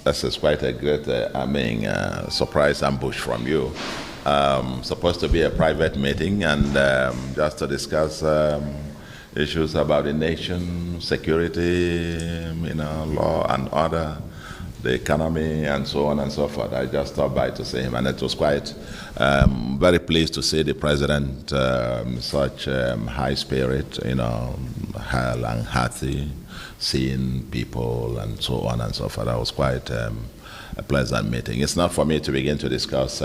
This is quite a great, surprise ambush from you. Supposed to be a private meeting and just to discuss issues about the nation, security, law and order, the economy, and so on and so forth. I just stopped by to see him, and it was quite very pleased to see the president such high spirit, hale and hearty, seeing people and so on and so forth. That was quite a pleasant meeting. It's not for me to begin to discuss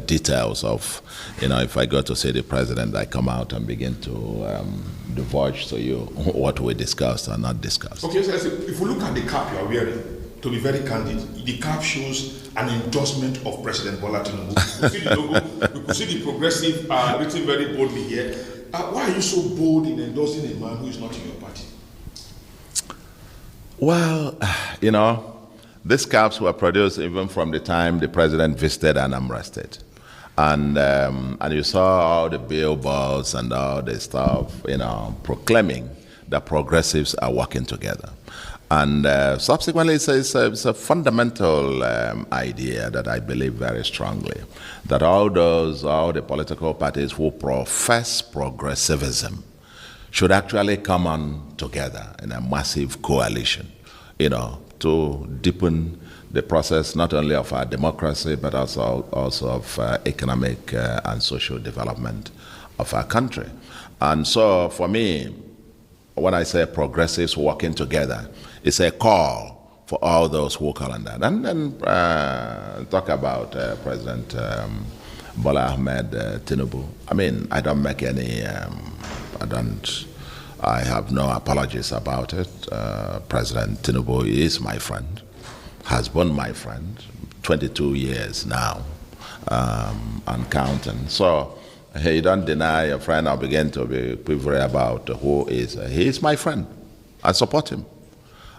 details of, if I go to see the president, I come out and begin to divulge to you what we discussed or not discussed. Okay, so if we look at the cap you are wearing, to be very candid, the cap shows an endorsement of President Bola Tinubu. We see the logo, we could see the progressive written very boldly here. Why are you so bold in endorsing a man who is not in your party? Well, these caps were produced even from the time the president visited ANAMBRA State. And you saw all the billboards and all the stuff, proclaiming that progressives are working together. And subsequently, it's a fundamental idea that I believe very strongly, that all the political parties who profess progressivism should actually come on together in a massive coalition, to deepen the process not only of our democracy, but also of economic and social development of our country. And so for me, when I say progressives working together, it's a call for all those who call on that. And then talk about President Bola Ahmed Tinubu. I don't make any, I have no apologies about it. President Tinubu is my friend, has been my friend, 22 years now, and counting. So you don't deny a friend or begin to be quivering about who is. He is my friend. I support him.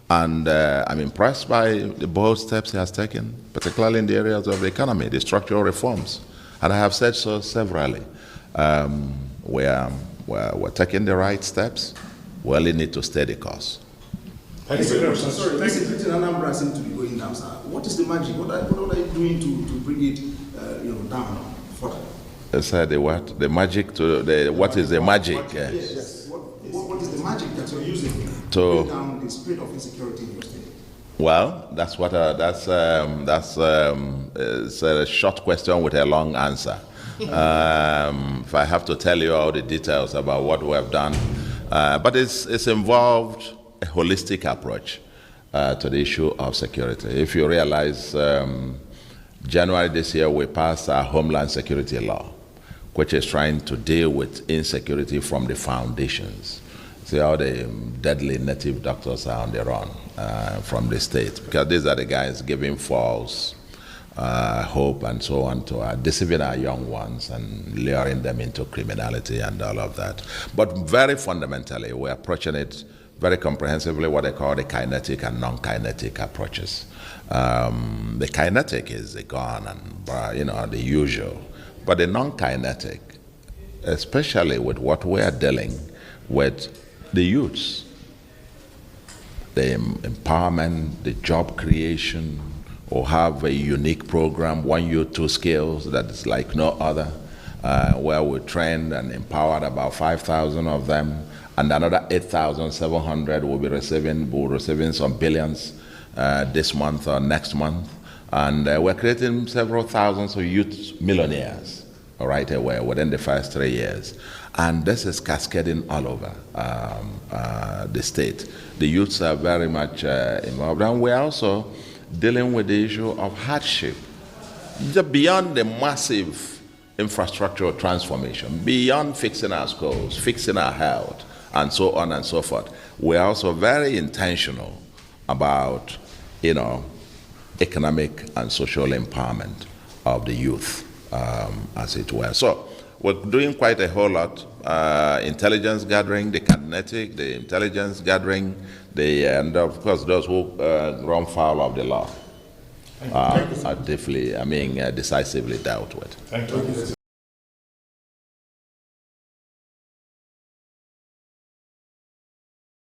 And I'm impressed by the bold steps he has taken, particularly in the areas of the economy, the structural reforms. And I have said so severally. We're taking the right steps. We only need to stay the course. Thank you very much. Sorry, this is ANAMBRA seems to be going down, sir. What is the magic? What are you doing to bring it down further? Say the what? The magic to the what is the magic? Yes. What is the magic that you're using to bring down the spread of insecurity in your state? Well, that's what it's a short question with a long answer. If I have to tell you all the details about what we have done, but it's involved a holistic approach to the issue of security. If you realize, January this year we passed our Homeland Security Law, which is trying to deal with insecurity from the foundations. See, all the deadly native doctors are on the run from the state, because these are the guys giving false hope and so on to deceiving our young ones and luring them into criminality and all of that. But very fundamentally, we're approaching it very comprehensively, what they call the kinetic and non-kinetic approaches. The kinetic is the gun and the usual, but the non-kinetic, especially with what we are dealing with the youths, the empowerment, the job creation, or have a unique program, 1 Youth 2 Skills, that is like no other, where we trained and empowered about 5,000 of them, and another 8,700 will be receiving some billions this month or next month. And we're creating several thousands of youth millionaires right away within the first 3 years. And this is cascading all over the state. The youths are very much involved. And we're also dealing with the issue of hardship. Beyond the massive infrastructural transformation, beyond fixing our schools, fixing our health, and so on and so forth, we're also very intentional about, economic and social empowerment of the youth, as it were. So we're doing quite a whole lot. Intelligence gathering, the kinetic, the intelligence gathering, and of course those who run foul of the law are definitely, decisively dealt with. Thank you.